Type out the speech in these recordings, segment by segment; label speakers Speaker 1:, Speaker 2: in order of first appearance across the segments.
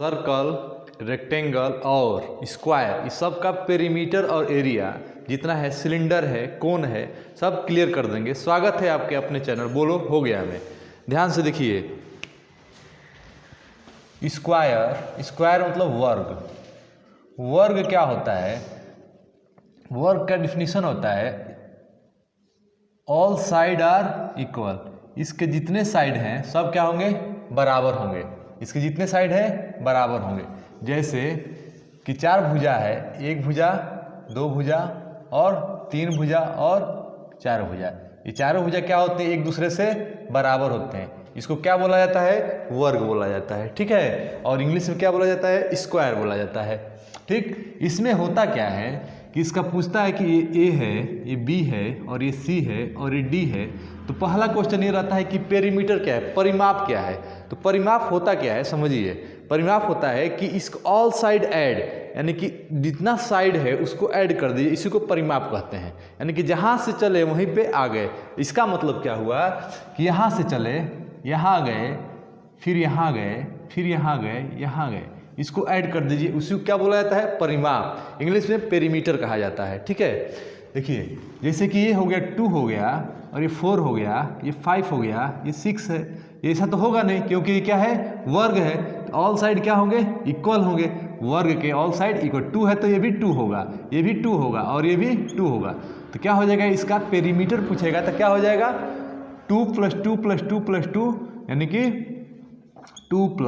Speaker 1: Circle, rectangle और square, इस सब का पेरीमीटर और एरिया जितना है, सिलेंडर है, कोन है, सब क्लियर कर देंगे। स्वागत है आपके अपने चैनल बोलो हो गया में। ध्यान से देखिए, स्क्वायर, स्क्वायर मतलब वर्ग। वर्ग क्या होता है? वर्ग का डिफिनीशन होता है ऑल साइड आर इक्वल। इसके जितने साइड हैं सब क्या होंगे? बराबर होंगे। इसके जितने साइड है बराबर होंगे। जैसे कि 4 भुजा है, 1 भुजा, 2 भुजा और 3 भुजा और 4 भुजा। ये चारों भुजा क्या होते हैं? एक दूसरे से बराबर होते हैं। इसको क्या बोला जाता है? वर्ग बोला जाता है। ठीक है। और इंग्लिश में क्या बोला जाता है? स्क्वायर बोला जाता है। ठीक। इसमें होता क्या है कि इसका पूछता है कि ये ए है, ये बी है और ये सी है और ये डी है। तो पहला क्वेश्चन ये रहता है कि पेरीमीटर क्या है, परिमाप क्या है। तो परिमाप होता क्या है समझिए। परिमाप होता है कि इसको ऑल साइड ऐड, यानी कि जितना साइड है उसको ऐड कर दीजिए, इसी को परिमाप कहते हैं। यानी कि जहाँ से चले वहीं पे आ गए। इसका मतलब क्या हुआ कि यहाँ से चले, यहाँ गए, फिर यहाँ गए, फिर यहाँ गए, यहाँ गए, इसको ऐड कर दीजिए, उसी को क्या बोला जाता है? परिमाप। इंग्लिश में पेरीमीटर कहा जाता है। ठीक है। देखिए, जैसे कि ये हो गया 2 हो गया और ये 4 हो गया, ये 5 हो गया, ये 6 है। ये ऐसा तो होगा नहीं, क्योंकि ये क्या है? वर्ग है। तो ऑल साइड क्या होंगे? इक्वल होंगे। वर्ग के ऑल साइड इक्वल। 2 है तो ये भी 2 होगा, ये भी 2 होगा और ये भी 2 होगा। तो क्या हो जाएगा? इसका पेरीमीटर पूछेगा तो क्या हो जाएगा? 2 + 2 + 2 + 2, यानी कि 2 +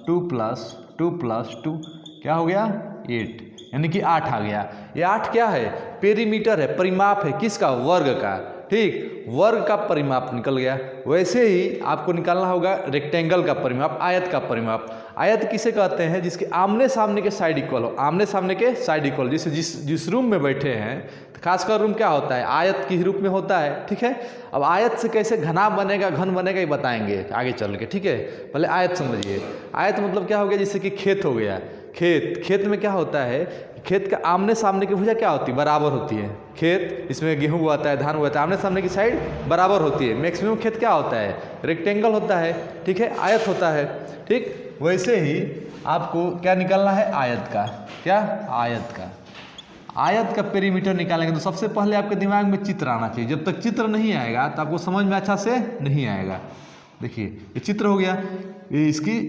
Speaker 1: 2 + 2 + 2 क्या हो गया? 8, यानी कि 8 आ गया। ये 8 क्या है? पेरीमीटर है, परिमाप है। किसका? वर्ग का। ठीक। वर्ग का परिमाप निकल गया। वैसे ही आपको निकालना होगा रेक्टेंगल का परिमाप, आयत का परिमाप। आयत किसे कहते हैं? जिसके आमने सामने के साइड इक्वल हो। आमने सामने के साइड इक्वल, जैसे जिस रूम में बैठे हैं, तो खासकर रूम क्या होता है? आयत के रूप में होता है। ठीक है। अब आयत से कैसे घना बनेगा, घन बनेगा, ये बताएंगे आगे चल के। ठीक है। पहले आयत समझिए। आयत मतलब क्या हो गया? जैसे कि खेत हो गया। खेत में क्या होता है? खेत का आमने सामने की भुजा क्या होती है? बराबर होती है। खेत, इसमें गेहूं उगाता है, धान उगाता है, आमने सामने की साइड बराबर होती है। मैक्सिमम खेत क्या होता है? रेक्टेंगल होता है। ठीक है। आयत होता है। ठीक। वैसे ही आपको क्या निकालना है? आयत का। क्या? आयत का। आयत का पेरीमीटर निकालेंगे तो सबसे पहले आपके दिमाग में चित्र आना चाहिए। जब तक चित्र नहीं आएगा तो आपको समझ में अच्छा से नहीं आएगा। देखिए, ये चित्र हो गया। ये इसकी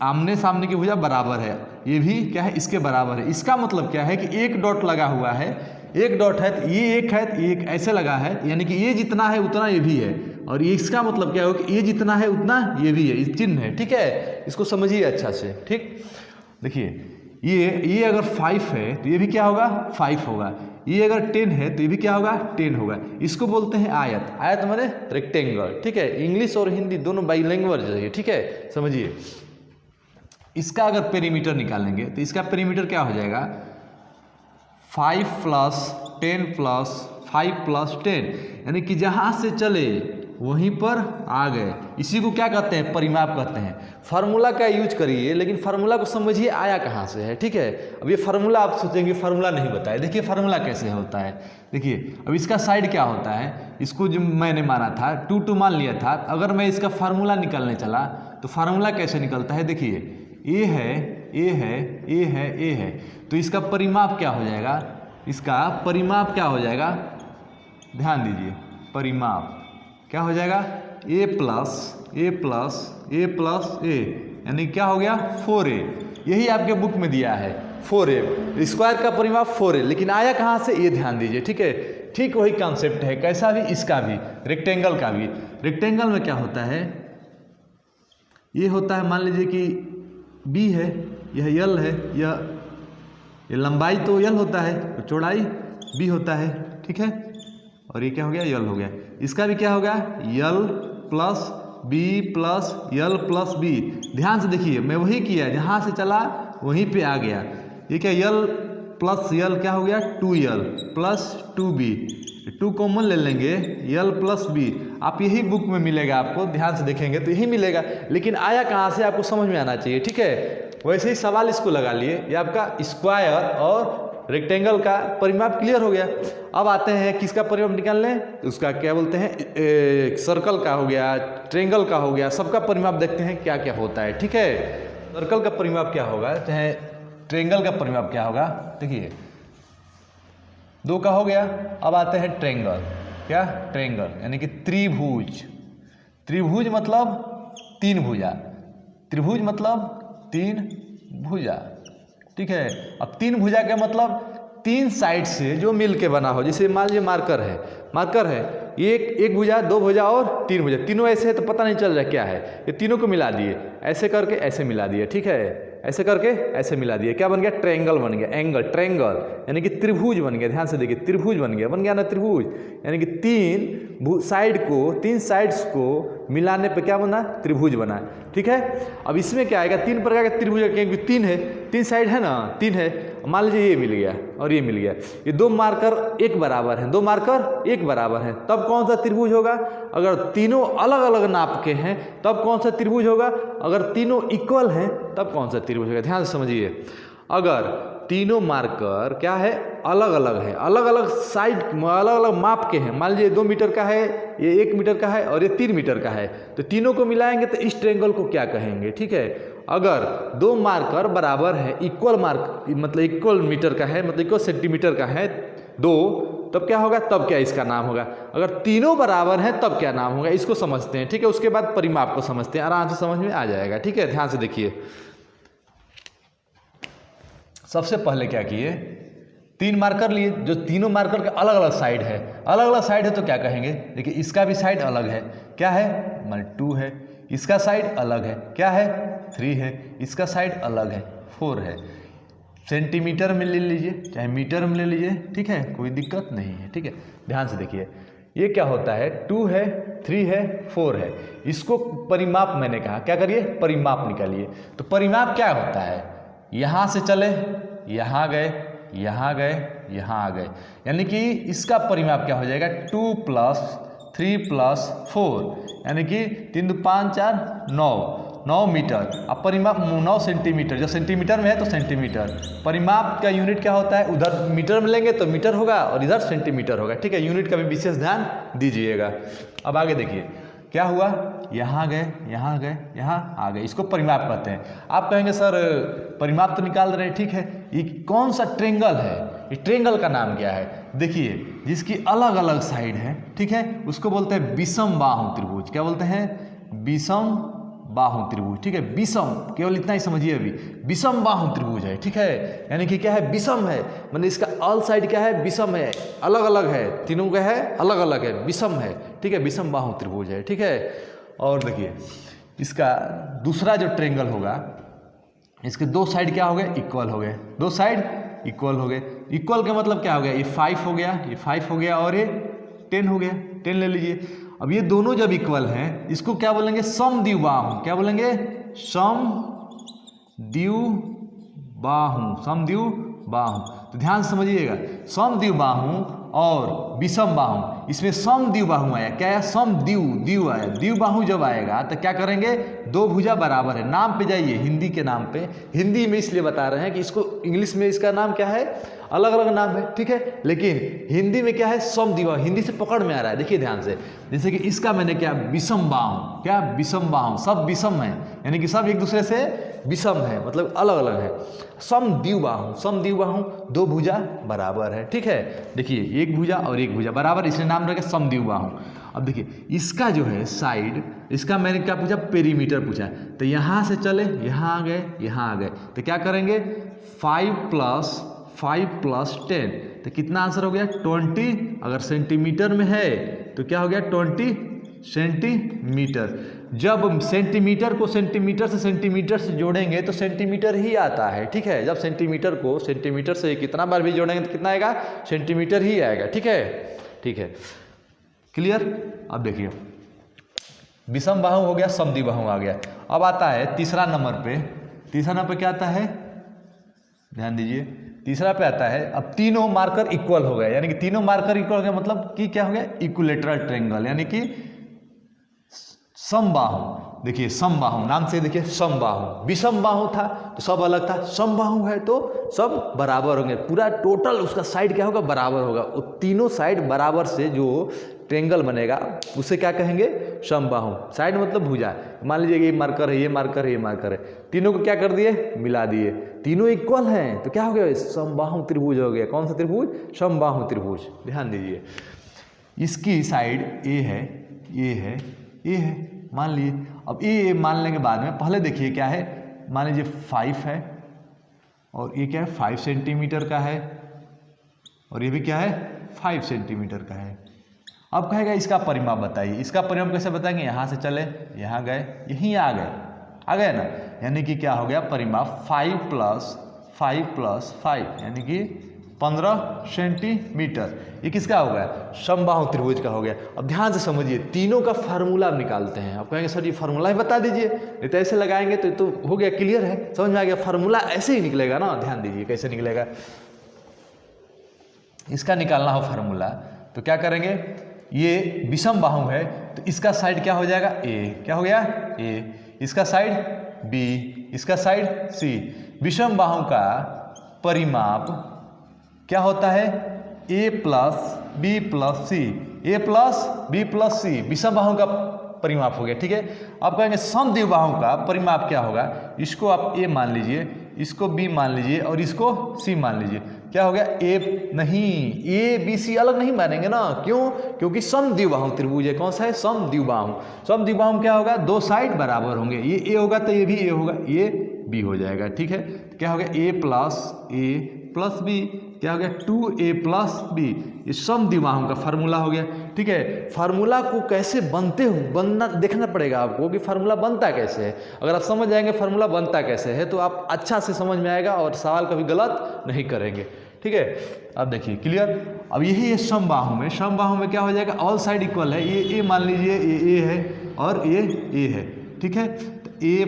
Speaker 1: आमने सामने की भुजा बराबर है, ये भी क्या है? इसके बराबर है। इसका मतलब क्या है कि एक डॉट लगा हुआ है। एक डॉट है तो ये एक है, तो एक ऐसे लगा है, यानी कि ये जितना है उतना ये भी है। और ये इसका मतलब क्या होगा कि ये जितना है उतना ये भी है। इस चिन्ह है। ठीक है। इसको समझिए अच्छा से। ठीक। देखिए, ये अगर 5 है तो ये भी क्या होगा? 5 होगा। ये अगर 10 है तो ये भी क्या होगा? 10 होगा। इसको बोलते हैं आयत। आयत माने रेक्टेंगल। ठीक है। इंग्लिश और हिंदी दोनों बाइलैंग्वेज है। ठीक है। समझिए, इसका अगर पेरीमीटर निकालेंगे तो इसका पेरीमीटर क्या हो जाएगा? 5 + 10 + 5 + 10, यानी कि जहाँ से चले वहीं पर आ गए। इसी को क्या कहते हैं? परिमाप कहते हैं। फार्मूला का यूज करिए, लेकिन फार्मूला को समझिए आया कहाँ से है। ठीक है। अब ये फार्मूला आप सोचेंगे फार्मूला नहीं बताया। देखिए फार्मूला कैसे होता है। देखिए, अब इसका साइड क्या होता है? इसको जो मैंने माना था 2 मान लिया था। अगर मैं इसका फार्मूला निकालने चला तो फार्मूला कैसे निकलता है? देखिए, ए है, ए है, ए है, ए है, तो इसका परिमाप क्या हो जाएगा? इसका परिमाप क्या हो जाएगा? ध्यान दीजिए, परिमाप क्या हो जाएगा? a + a + a + a, यानी क्या हो गया? 4a। यही आपके बुक में दिया है 4a। स्क्वायर का परिमाप 4a, लेकिन आया कहाँ से? ये ध्यान दीजिए। ठीक है। ठीक वही कॉन्सेप्ट है। कैसा भी? इसका भी, रेक्टेंगल का भी। रेक्टेंगल में क्या होता है? ये होता है, मान लीजिए कि बी है, यह यल है, ये लंबाई तो यल होता है, तो चौड़ाई बी होता है। ठीक है। और ये क्या हो गया? यल हो गया। इसका भी क्या होगा? यल + बी + यल + बी। ध्यान से देखिए, मैं वही किया, जहाँ से चला वहीं पे आ गया। ये क्या? यल + यल क्या हो गया? 2l + 2b। 2 कॉमन ले लेंगे, यल + बी। आप यही बुक में मिलेगा, आपको ध्यान से देखेंगे तो यही मिलेगा। लेकिन आया कहाँ से आपको समझ में आना चाहिए। ठीक है। वैसे ही सवाल इसको लगा लिए। ये आपका स्क्वायर और रेक्टेंगल का परिमाप क्लियर हो गया। अब आते हैं किसका परिमाप निकालने? उसका क्या बोलते हैं? सर्कल का हो गया, ट्रेंगल का हो गया, सबका परिमाप देखते हैं क्या क्या होता है। ठीक है। सर्कल का परिमाप क्या होगा, चाहे ट्रेंगल का परिमाप क्या होगा। देखिए 2 का हो गया, अब आते हैं ट्रेंगल। क्या, ट्रेंगल यानी कि त्रिभुज। त्रिभुज मतलब 3 भुजा, त्रिभुज मतलब 3 भुजा, ठीक है। अब 3 भुजा का मतलब 3 साइड से जो मिल के बना हो, जैसे मान लीजिए मार्कर है, मार्कर है, एक भुजा, 2 भुजा और 3 भुजा, तीनों ऐसे है तो पता नहीं चल रहा क्या है, ये तीनों को मिला दिए, ऐसे करके ऐसे मिला दिए, ठीक है, ऐसे करके ऐसे मिला दिए, क्या बन गया, ट्रायंगल बन गया, एंगल, ट्रायंगल यानी कि त्रिभुज बन गया। ध्यान से देखिए, त्रिभुज बन गया ना त्रिभुज, यानी कि 3 साइड को, 3 साइड्स को मिलाने पे क्या बना, त्रिभुज बना, ठीक है। अब इसमें क्या आएगा, 3 प्रकार के त्रिभुज, क्योंकि 3 है, 3 साइड है ना, 3 है, मान लीजिए ये मिल गया और ये मिल गया, ये 2 मार्कर एक बराबर हैं, 2 मार्कर एक बराबर हैं, तब कौन सा त्रिभुज होगा। अगर तीनों अलग अलग नाप के हैं तब कौन सा त्रिभुज होगा, अगर तीनों इक्वल हैं तब कौन सा त्रिभुज होगा। ध्यान से समझिए, अगर तीनों मार्कर क्या है, अलग अलग है, अलग अलग साइड, अलग अलग माप के हैं, मान लीजिए 2 मीटर का है, ये 1 मीटर का है और ये 3 मीटर का है, तो तीनों को मिलाएंगे तो इस ट्रायंगल को क्या कहेंगे, ठीक है। अगर 2 मार्कर बराबर है, इक्वल मार्क मतलब इक्वल मीटर का है, मतलब इक्वल सेंटीमीटर का है 2, तब क्या होगा, तब क्या इसका नाम होगा। अगर तीनों बराबर हैं तब क्या नाम होगा, इसको समझते हैं, ठीक है। उसके बाद परिमाप को समझते हैं, आराम से समझ में आ जाएगा, ठीक है। ध्यान से देखिए, सबसे पहले क्या किए, 3 मार्कर लिए, जो तीनों मार्कर के अलग अलग साइड है, अलग अलग साइड है तो क्या कहेंगे, देखिए इसका भी साइड अलग है, क्या है, मान 2 है, इसका साइड अलग है, क्या है, 3 है, इसका साइड अलग है, 4 है। सेंटीमीटर में ले लीजिए चाहे मीटर में ले लीजिए, ठीक है, कोई दिक्कत नहीं है, ठीक है। ध्यान से देखिए, ये क्या होता है, 2 है, 3 है, 4 है, इसको परिमाप, मैंने कहा क्या करिए, परिमाप निकालिए। तो परिमाप क्या होता है, यहाँ से चले, यहाँ गए, यहाँ गए, यहाँ आ गए, यानी कि इसका परिमाप क्या हो जाएगा, 2 + 3 + 4 यानी कि 3 × 5 = 4 9 मीटर। अब परिमाप 9 सेंटीमीटर, जब सेंटीमीटर में है तो सेंटीमीटर, परिमाप का यूनिट क्या होता है, उधर मीटर में लेंगे तो मीटर होगा और इधर सेंटीमीटर होगा, ठीक है। यूनिट का भी विशेष ध्यान दीजिएगा। अब आगे देखिए क्या हुआ, यहाँ गए, यहाँ गए, यहाँ आ गए, इसको परिमाप कहते हैं। आप कहेंगे सर परिमाप तो निकाल रहे हैं, ठीक है, ये कौन सा ट्रायंगल है, ये ट्रायंगल का नाम क्या है, देखिए जिसकी अलग अलग साइड है, ठीक है, उसको बोलते हैं विषम बाहु त्रिभुज। क्या बोलते हैं, विषम बाहु त्रिभुज, ठीक है। विषम, केवल इतना ही समझिए, अभी विषम बाहु त्रिभुज है, ठीक है, यानी कि क्या है, विषम है, मतलब इसका ऑल साइड क्या है, विषम है, अलग अलग है, तीनों का है अलग अलग है, विषम है, ठीक है, विषम बाहु त्रिभुज है, ठीक है। और देखिए इसका दूसरा जो ट्रायंगल होगा, इसके 2 साइड क्या हो गए, इक्वल हो गए, 2 साइड इक्वल हो गए। इक्वल का मतलब क्या हो गया, ये 5 हो गया, ये 5 हो गया और ये 10 हो गया, 10 ले लीजिए। अब ये दोनों जब इक्वल हैं, इसको क्या बोलेंगे, समद्विबाहु। क्या बोलेंगे, समद्विबाहु, समद्विबाहु। तो ध्यान समझिएगा, समद्विबाहु और विषम बाहु, इसमें समद्विबाहु आया, क्या आया, समद्विबाहु आया। द्विबाहु जब आएगा तो क्या करेंगे, 2 भुजा बराबर है। नाम पे जाइए, हिंदी के नाम पे, हिंदी में इसलिए बता रहे हैं कि इसको इंग्लिश में इसका नाम क्या है, अलग अलग नाम है, ठीक है, लेकिन हिंदी में क्या है, समद्विबाहु, हिंदी से पकड़ में आ रहा है। देखिए ध्यान से, जैसे कि इसका मैंने क्या, विषम बाहु, क्या विषम बाहु, सब विषम है, यानी कि सब एक दूसरे से विषम है, मतलब अलग अलग है। समद्विबाहु, समद्विबाहु 2 भुजा बराबर है, ठीक है। देखिए 1 भुजा और 1 भुजा बराबर, इसलिए नाम रखा समद्विबाहु। अब देखिए इसका जो है साइड, इसका मैंने क्या पूछा, पेरीमीटर पूछा, तो यहाँ से चले, यहाँ आ गए, यहाँ आ गए, तो क्या करेंगे, 5 + 5 + 10, तो कितना आंसर हो गया, 20। अगर सेंटीमीटर में है तो क्या हो गया, 20 सेंटीमीटर। जब सेंटीमीटर को सेंटीमीटर से जोड़ेंगे तो सेंटीमीटर ही आता है, ठीक है। जब सेंटीमीटर को सेंटीमीटर से कितना बार भी जोड़ेंगे तो कितना आएगा, सेंटीमीटर ही आएगा, ठीक है, ठीक है, क्लियर। अब देखिए विषम बाहु हो गया, समद्विबाहु आ गया। अब आता है तीसरा नंबर पे, तीसरा नंबर पे क्या आता है, ध्यान दीजिए, तीसरा पे आता है, अब तीनों मार्कर इक्वल हो गए, यानी कि तीनों मार्कर इक्वल हो गए, मतलब कि क्या हो गया, इक्विलेटरल ट्रायंगल, यानी कि समबाहु, देखिए समबाहु नाम से देखिए समबाहु, विषम बाहु था तो सब अलग था, समबाहु है तो सब बराबर होंगे, पूरा टोटल उसका साइड क्या होगा, बराबर होगा। वो तीनों साइड बराबर से जो ट्रेंगल बनेगा उसे क्या कहेंगे, समबाहु। साइड मतलब भुजा। मान लीजिए ये मार्कर है, ये मार्कर है, ये मार्कर है, तीनों को क्या कर दिए, मिला दिए, तीनों इक्वल हैं तो क्या हो गया, समबाहु त्रिभुज हो गया। कौन सा त्रिभुज, समबाहु त्रिभुज। ध्यान दीजिए, इसकी साइड ए है, ये है, ये है, मान लीजिए। अब ये मान लेने के बाद में पहले देखिए क्या है, मान लीजिए 5 है और ये क्या है 5 सेंटीमीटर का है और ये भी क्या है 5 सेंटीमीटर का है। अब कहेगा इसका परिमाप बताइए। इसका परिमाप कैसे बताएंगे, यहाँ से चले, यहाँ गए, यहीं आ गए ना, यानी कि क्या हो गया परिमाप 5 + 5 + 5 यानी कि 15 सेंटीमीटर। ये किसका हो गया, समबाहु त्रिभुज का हो गया। अब ध्यान से समझिए, तीनों का फार्मूला निकालते हैं। आप कहेंगे सर ये फार्मूला ही बता दीजिए, नहीं तो ऐसे लगाएंगे तो हो गया, क्लियर है, समझ में आ गया। फार्मूला ऐसे ही निकलेगा ना, ध्यान दीजिए कैसे निकलेगा। इसका निकालना हो फार्मूला तो क्या करेंगे, ये विषम बाहु है तो इसका साइड क्या हो जाएगा, ए, क्या हो गया ए, इसका साइड बी, इसका साइड सी। विषम बाहु का परिमाप क्या होता है, a + b + c, a + b + c, विषम बाहु का परिमाप हो गया। ठीक है, अब कहेंगे समद्विबाहु बाहु का परिमाप क्या होगा, इसको आप a मान लीजिए, इसको b मान लीजिए और इसको c मान लीजिए। क्या हो गया, a नहीं, a b c अलग नहीं मानेंगे ना, क्यों, क्योंकि समद्विबाहु त्रिभुज है। कौन सा है, समद्विबाहु। समद्विबाहु में क्या होगा, दो साइड बराबर होंगे, ये a होगा तो ये भी a होगा, ये b हो जाएगा। ठीक है, क्या हो गया, a + b, क्या हो गया 2a + b। ये समद्विबाहु का फार्मूला हो गया। ठीक है, फार्मूला को कैसे बनना देखना पड़ेगा आपको कि फार्मूला बनता कैसे है। अगर आप समझ जाएंगे फार्मूला बनता कैसे है तो आप अच्छा से समझ में आएगा और सवाल कभी गलत नहीं करेंगे। ठीक है, अब देखिए क्लियर। अब यही है समबाहु में क्या हो जाएगा, ऑल साइड इक्वल है, ये a मान लीजिए, ये a है और ये a है। ठीक है, तो a +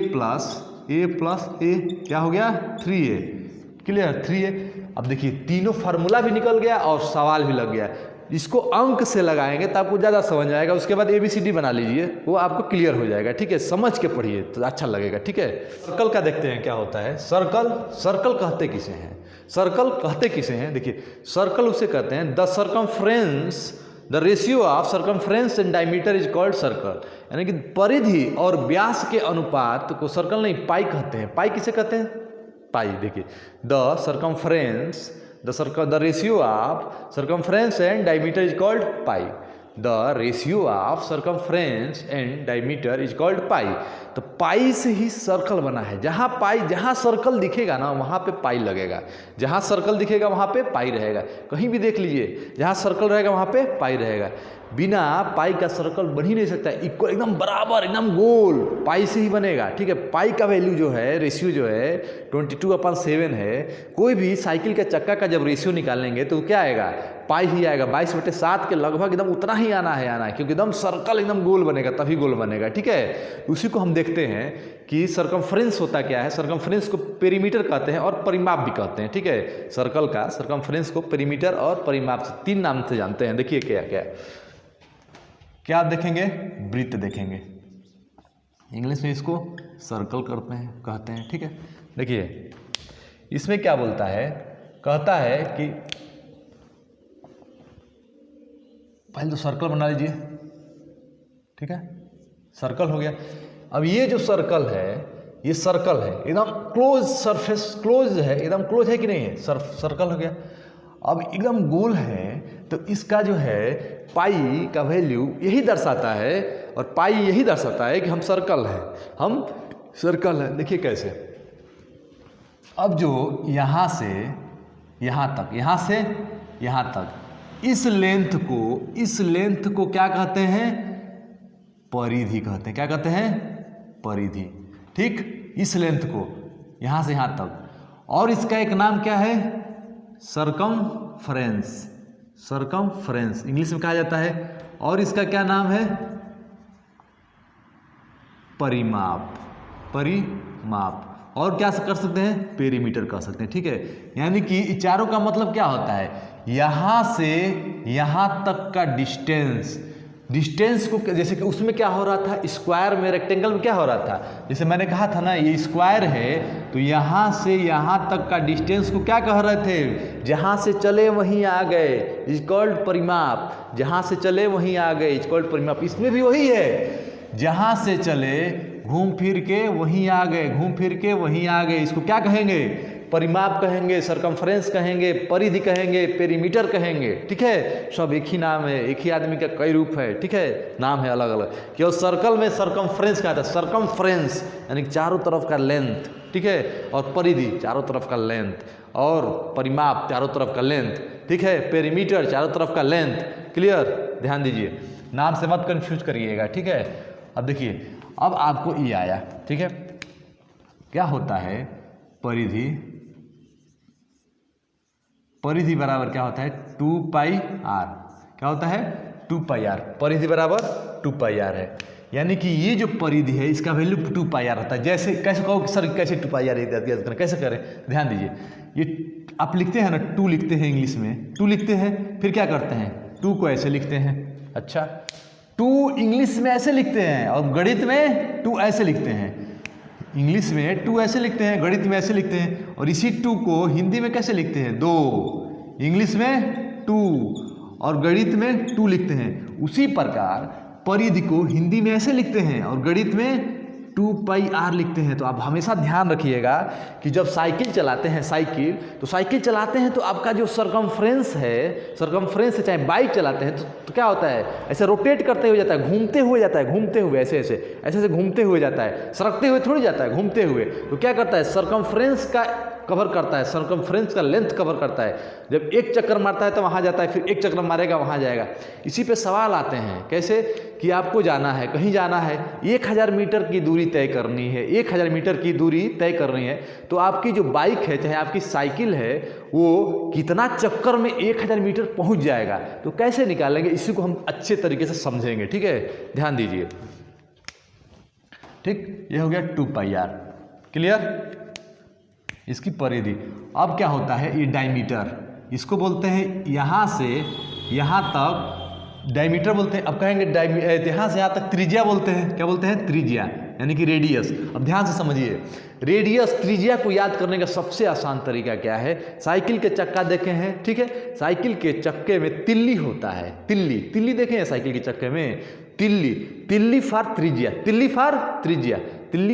Speaker 1: a क्या हो गया 3a, क्लियर 3a। अब देखिए तीनों फार्मूला भी निकल गया और सवाल भी लग गया। इसको अंक से लगाएंगे तो आपको ज़्यादा समझ आएगा, उसके बाद ABCD बना लीजिए, वो आपको क्लियर हो जाएगा। ठीक है, समझ के पढ़िए तो अच्छा लगेगा। ठीक है, सर्कल का देखते हैं क्या होता है। सर्कल कहते किसे हैं, सर्कल कहते किसे हैं, देखिए सर्कल उसे कहते हैं the circumference, the ratio of circumference and diameter is called circle. यानी कि परिधि और व्यास के अनुपात को सर्कल नहीं पाई कहते हैं। पाई किसे कहते हैं, पाई। देखिए the circumference, the ratio of circumference and diameter is called pi. The ratio of circumference and diameter is called pi. तो पाई से ही सर्कल बना है। जहाँ सर्कल दिखेगा ना वहाँ पे पाई लगेगा, जहाँ सर्कल दिखेगा वहाँ पे पाई रहेगा। कहीं भी देख लीजिए, जहाँ सर्कल रहेगा वहाँ पे पाई रहेगा। बिना पाई का सर्कल बन ही नहीं सकता। इक्वल, एकदम बराबर, एकदम गोल पाई से ही बनेगा। ठीक है, पाई का वैल्यू जो है, रेशियो जो है 22/7 है। कोई भी साइकिल के चक्का का जब रेशियो निकालेंगे तो क्या आएगा, पाई ही आएगा। 22/7 के लगभग एकदम उतना ही आना है, क्योंकि एकदम सर्कल एकदम गोल बनेगा, तभी गोल बनेगा। ठीक है, उसी को हम देखते हैं कि सर्कमफ्रेंस होता क्या है। सर्कमफ्रेंस को पेरीमीटर कहते हैं और परिमाप भी कहते हैं। ठीक है, सर्कल का सर्कमफ्रेंस को पेरीमीटर और परिमाप से 3 नाम से जानते हैं। देखिए क्या देखेंगे, वृत्त देखेंगे, इंग्लिश में इसको सर्कल कहते हैं। ठीक है, देखिए इसमें क्या बोलता है, कहता है कि पहले तो सर्कल बना लीजिए। ठीक है, सर्कल हो गया। अब ये जो सर्कल है, ये सर्कल है, एकदम क्लोज सरफेस, क्लोज है, एकदम क्लोज है कि नहीं है, सर्कल हो गया। अब एकदम गोल है तो इसका जो है पाई का वैल्यू यही दर्शाता है, और पाई यही दर्शाता है कि हम सर्कल हैं। देखिए कैसे, अब जो यहाँ से यहाँ तक, यहाँ से यहाँ तक, इस लेंथ को क्या कहते हैं, परिधि कहते हैं। क्या कहते हैं, परिधि। ठीक, इस लेंथ को यहाँ से यहाँ तक, और इसका एक नाम क्या है, सर्कमफ्रेंस इंग्लिश में कहा जाता है। और इसका क्या नाम है, परिमाप। और क्या कर सकते हैं, पेरीमीटर कह सकते हैं। ठीक है, यानी कि चारों का मतलब क्या होता है, यहाँ से यहाँ तक का डिस्टेंस डिस्टेंस को, जैसे कि उसमें क्या हो रहा था, स्क्वायर में, रेक्टेंगल में क्या हो रहा था, जैसे मैंने कहा था ना ये स्क्वायर है तो यहाँ से यहाँ तक का डिस्टेंस को क्या कह रहे थे, जहाँ से चले वहीं आ गए, इज कॉल्ड परिमाप। जहाँ से चले वहीं आ गए, इज कॉल्ड परिमाप। इसमें भी वही है, जहाँ से चले घूम फिर के वहीं आ गए, घूम फिर के वहीं आ गए, इसको क्या कहेंगे, परिमाप कहेंगे, सरकमफ्रेंस कहेंगे, परिधि कहेंगे, पेरीमीटर कहेंगे। ठीक है, सब एक ही नाम है, एक ही आदमी का कई रूप है। ठीक है, नाम है अलग अलग। केवल सर्कल में सरकमफ्रेंस कहता है, सरकमफ्रेंस यानी चारों तरफ का लेंथ। ठीक है, और परिधि चारों तरफ का लेंथ, और परिमाप चारों तरफ का लेंथ। ठीक है, पेरीमीटर चारों तरफ का लेंथ। क्लियर, ध्यान दीजिए, नाम से मत कंफ्यूज करिएगा। ठीक है, अब देखिए, अब आपको ये आया। ठीक है, क्या होता है परिधि, परिधि बराबर क्या होता है 2πr। क्या होता है 2πr, परिधि बराबर 2πr है। यानी कि ये जो परिधि है इसका वैल्यू 2πr होता है। जैसे कैसे कहो सर, कैसे 2πr कैसे करें, ध्यान दीजिए, ये आप लिखते हैं ना, 2 लिखते हैं इंग्लिश में, 2 लिखते हैं, फिर क्या करते हैं 2 को ऐसे लिखते हैं। अच्छा, 2 इंग्लिश में ऐसे लिखते हैं और गणित में 2 ऐसे लिखते हैं। इंग्लिश में 2 ऐसे लिखते हैं, गणित में ऐसे लिखते हैं, और इसी 2 को हिंदी में कैसे लिखते हैं 2। इंग्लिश में 2 और गणित में 2 लिखते हैं। उसी प्रकार परिधि को हिंदी में ऐसे लिखते हैं और गणित में 2πr लिखते हैं। तो आप हमेशा ध्यान रखिएगा कि जब साइकिल चलाते हैं, तो साइकिल चलाते हैं तो आपका जो सरकमफ्रेंस है, सरकमफ्रेंस है, चाहे बाइक चलाते हैं तो क्या होता है, ऐसे रोटेट करते हुए जाता है, घूमते हुए जाता है, घूमते हुए ऐसे घूमते हुए जाता है, सरकते हुए थोड़ी जाता है, घूमते हुए। तो क्या करता है, सरकमफ्रेंस का कवर करता है, सरकमफ्रेंस का लेंथ कवर करता है। जब एक चक्कर मारता है तो वहाँ जाता है, फिर एक चक्कर मारेगा वहाँ जाएगा। इसी पे सवाल आते हैं, कैसे कि आपको जाना है, कहीं जाना है, 1000 मीटर की दूरी तय करनी है, 1000 मीटर की दूरी तय करनी है, तो आपकी जो बाइक है, चाहे आपकी साइकिल है, वो कितना चक्कर में 1000 मीटर पहुँच जाएगा। तो कैसे निकालेंगे, इसी को हम अच्छे तरीके से समझेंगे। ठीक है, ध्यान दीजिए। ठीक, ये हो गया 2πr। क्लियर, इसकी परिधि। अब क्या होता है, ये डायमीटर, इसको बोलते हैं यहाँ से यहाँ तक डायमीटर बोलते हैं। अब कहेंगे यहाँ से यहाँ तक त्रिज्या बोलते हैं। क्या बोलते हैं, त्रिज्या यानी कि रेडियस। अब ध्यान से समझिए, रेडियस, त्रिज्या को याद करने का सबसे आसान तरीका क्या है, साइकिल के चक्का देखे हैं। ठीक है, साइकिल के चक्के में तिल्ली होता है, तिल्ली देखे हैं साइकिल के चक्के में, तिल्ली फॉर त्रिज्या, तिल्ली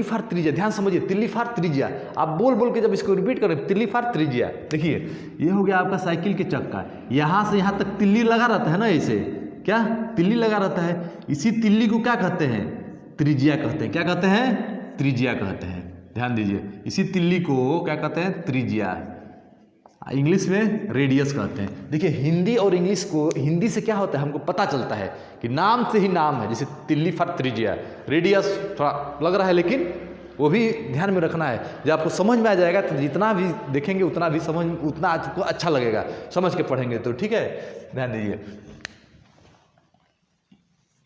Speaker 1: फॉर त्रिज्या। ध्यान समझिए, तिल्ली फॉर त्रिज्या। आप बोल बोल के जब इसको रिपीट करें, तिल्ली फॉर त्रिज्या। देखिए, ये हो गया आपका साइकिल के चक्का, यहाँ से यहाँ तक तिल्ली लगा रहता है ना, ऐसे क्या तिल्ली लगा रहता है। इसी तिल्ली को क्या कहते हैं, त्रिज्या कहते हैं। क्या कहते हैं, त्रिज्या कहते हैं। ध्यान दीजिए, इसी तिल्ली को क्या कहते हैं, त्रिज्या। इंग्लिश में रेडियस कहते हैं। देखिए, हिंदी और इंग्लिश को, हिंदी से क्या होता है हमको पता चलता है कि नाम से ही नाम है, जैसे तिल्ली फॉर त्रिज्या, रेडियस थोड़ा लग रहा है, लेकिन वो भी ध्यान में रखना है। जब आपको समझ में आ जाएगा तो जितना भी देखेंगे उतना आपको अच्छा लगेगा, समझ के पढ़ेंगे तो। ठीक है, ध्यान दीजिए,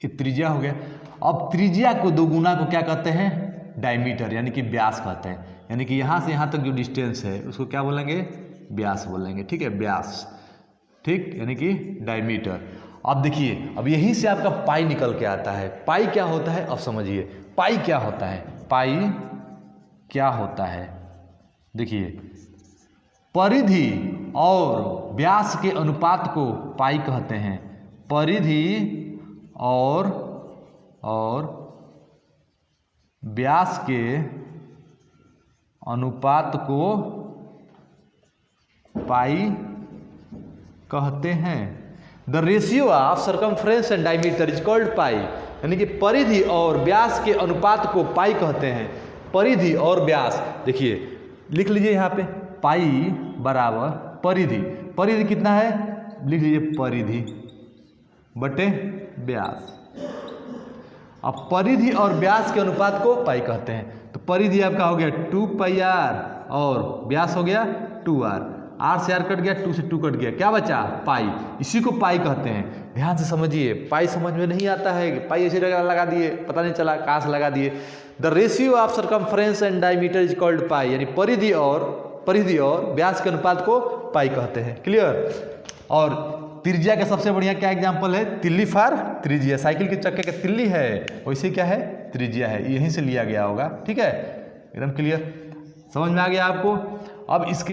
Speaker 1: ये त्रिज्या हो गया। अब त्रिज्या को दोगुना को क्या कहते हैं, डायमीटर यानी कि व्यास कहते हैं। यानी कि यहाँ से यहाँ तक जो डिस्टेंस है उसको क्या बोलेंगे, व्यास बोलेंगे। ठीक है, व्यास। ठीक, यानी कि डायमीटर। अब देखिए, अब यहीं से आपका पाई निकल के आता है। पाई क्या होता है, अब समझिए पाई क्या होता है। पाई क्या होता है, देखिए, परिधि और व्यास के अनुपात को पाई कहते हैं। परिधि और व्यास के अनुपात को पाई कहते हैं। The ratio of circumference and diameter is called pi. यानी कि परिधि और व्यास के अनुपात को पाई कहते हैं। परिधि और व्यास, देखिए लिख लीजिए यहाँ पे, पाई बराबर परिधि। परिधि कितना है, लिख लीजिए परिधि बटे व्यास। अब परिधि और व्यास के अनुपात को पाई कहते हैं। तो परिधि आपका हो गया 2πr और व्यास हो गया 2r। r से r कट गया, 2 से 2 कट गया, क्या बचा, पाई। इसी को पाई कहते हैं। ध्यान से समझिए, पाई समझ में नहीं आता है, पाई ऐसे लगा दिए, पता नहीं चला कहाँ से लगा दिए। The ratio of circumference and diameter is called pi. यानी परिधि और व्यास के अनुपात को पाई कहते हैं। क्लियर। और त्रिज्या का सबसे बढ़िया क्या एग्जाम्पल है, तिल्ली फॉर त्रिज्या, साइकिल के चक्के का तिल्ली है वैसे क्या है, त्रिज्या है, यहीं से लिया गया होगा। ठीक है, एकदम क्लियर, समझ में आ गया आपको। अब इसके